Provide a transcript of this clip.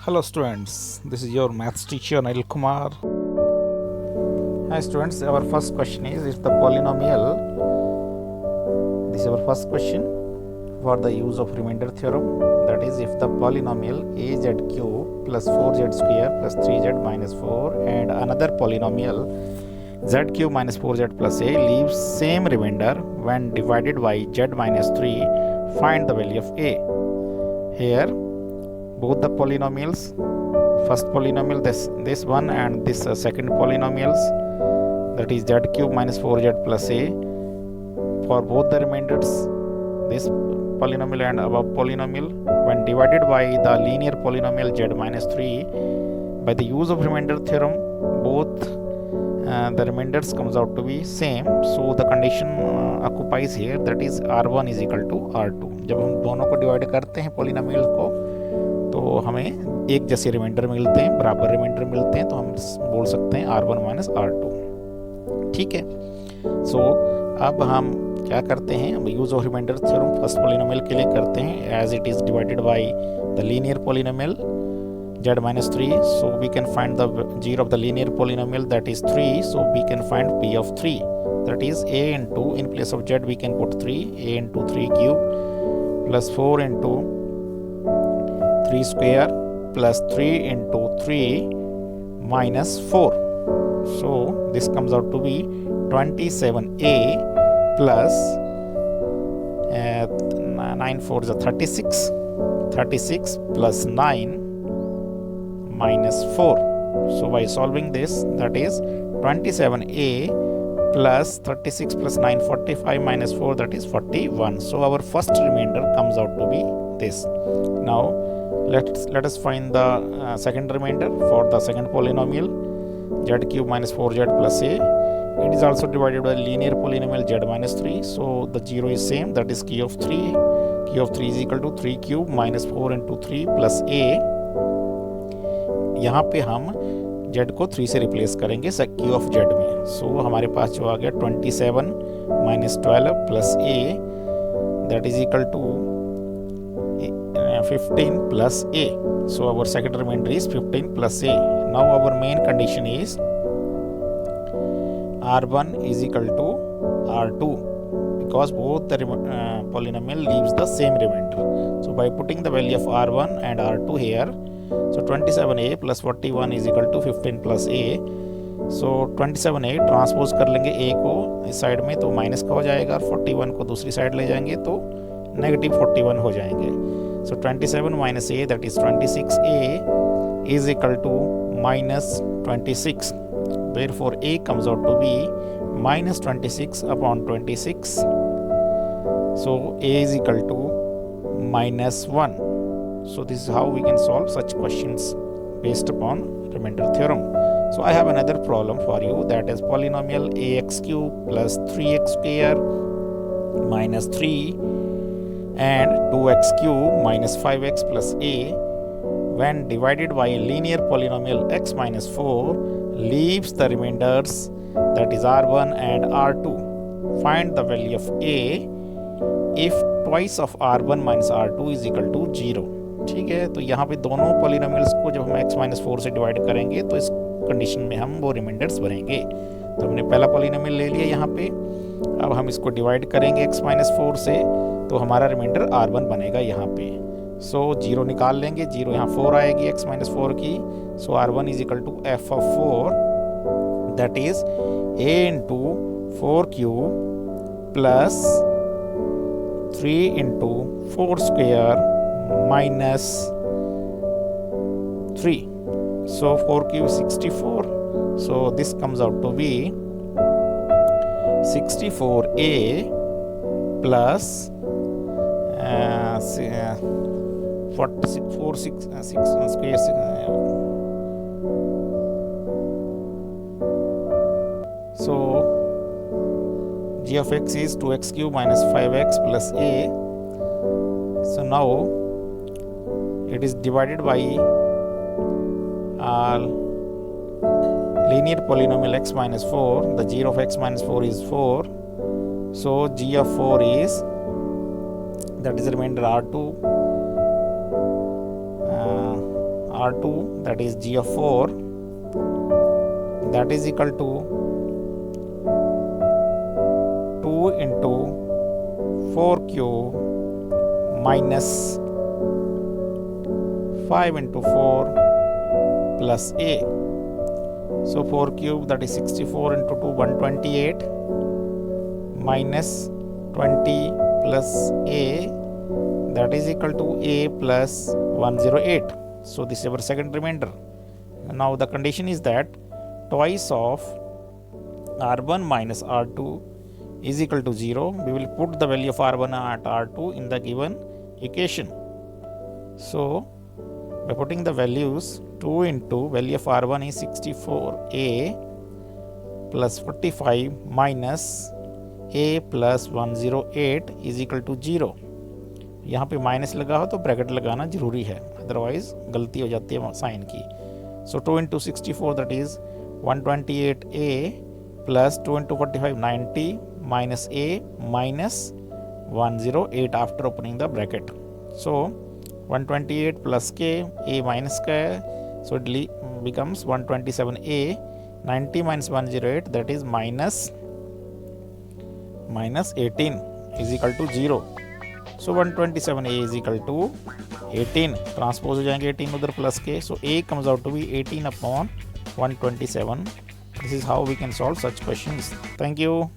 Hello students, this is your maths teacher Anil Kumar. Hi students, our first question is if the polynomial, this is our first question for the use of remainder theorem, that is if the polynomial azq plus 4z square plus 3z minus 4 and another polynomial zq minus 4z plus a leaves same remainder when divided by z minus 3, find the value of a. Here both the polynomials, first polynomial this one and this second polynomials, that is z cube minus 4z plus a, for both the remainders this polynomial and above polynomial when divided by the linear polynomial z minus 3 by the use of remainder theorem, both the remainders comes out to be same, so the condition occupies here, that is r1 is equal to r2. जब हम दोनों को divide करते हैं polynomial को तो हमें एक जैसे रिमाइंडर मिलते हैं, बराबर रिमाइंडर मिलते हैं, तो हम बोल सकते हैं r1 माइनस r2. ठीक है. सो अब हम क्या करते हैं, हम use of remainder theorem first polynomial के लिए करते हैं. As it is divided by the linear polynomial z minus 3, so we can find the g of the linear polynomial, that is 3, so we can find p of 3, that is a into, in place of z we can put 3, a into 3 cube plus 4 into 3 square plus 3 into 3 minus 4. So this comes out to be 27a plus 9 4 is 36, 36 plus 9 minus 4. So by solving this, that is 27a plus 36 plus 9 45 minus 4, that is 41. So our first remainder comes out to be this. Now let us find the second remainder for the second polynomial z cube minus 4z plus a. It is also divided by linear polynomial z minus 3, so the 0 is same, that is q of 3. q of 3 is equal to 3 cube minus 4 into 3 plus a. यहाँ पे हम z को 3 से replace करेंगे q of z में. सो हमारे पास जो आ गया 27 minus 12 plus a, that is equal to 15 plus a. So our second remainder is 15 plus a. Now our main condition is r1 is equal to r2 because both the polynomial leaves the same remainder. So by putting the value of r1 and r2 here, so 27a plus 41 is equal to 15 plus a. So 27a transpose कर लेंगे a को इस side में तो minus का हो जाएगा, और 41 को दूसरी साइड ले जाएंगे तो नेगेटिव 41 हो जाएंगे. So 27 minus a, that is 26a is equal to minus 26. Therefore a comes out to be minus 26 upon 26. So a is equal to minus 1. So this is how we can solve such questions based upon remainder theorem. So I have another problem for you, that is polynomial ax cube plus 3x square minus 3 and 2x cube minus 5x plus a when divided by a linear polynomial x minus 4 leaves the remainders, that is r1 and r2. Find the value of a if twice of r1 minus r2 is equal to 0. ठीक है. तो यहाँ पे दोनों polynomials को जब हम x minus 4 से डिवाइड करेंगे तो इस कंडीशन में हम वो रिमाइंडर्स भरेंगे. तो हमने पहला पॉलिनोमियल ले लिया यहाँ पे, अब हम इसको डिवाइड करेंगे x माइनस 4 से, तो हमारा रिमाइंडर r1 बनेगा यहाँ पे. सो 0 निकाल लेंगे, 0 यहाँ 4 आएगी x माइनस 4 की. So r1 is equal to f of 4, that is a into 4 cube plus 3 into 4 square minus 3. So 4 cube is 64. So this comes out to be 64a plus 6 square. So g of x is 2x cube minus 5x plus a. So now it is divided by linear polynomial x minus 4. The g of x minus 4 is 4. So g of 4 is, that is remainder r2 R2 that is G of 4 that is equal to 2 into 4q minus 5 into 4 plus a. So 4 cube that is 64 into 2 128 minus 20 plus a that is equal to a plus 108. So this is our second remainder. Now the condition is that twice of R1 minus R2 is equal to 0. We will put the value of R1 at R2 in the given equation. So by putting the values, 2 into value of R1 is 64a plus 45 minus a plus 108 is equal to 0. यहाँ पे minus लगा हो तो bracket लगाना जरूरी है, otherwise गलती हो जाती है साइन की. सो 2 into 64 that is 128a plus 2 into 45 90 minus a minus 108 after opening the bracket. So 128 plus k, a minus k, so it becomes 127a. 90 minus 108 that is minus 18 is equal to 0. So 127a is equal to 18. Transpose हो जाएंगे 18 उधर plus के. So a comes out to be 18 upon 127. This is how we can solve such questions. Thank you.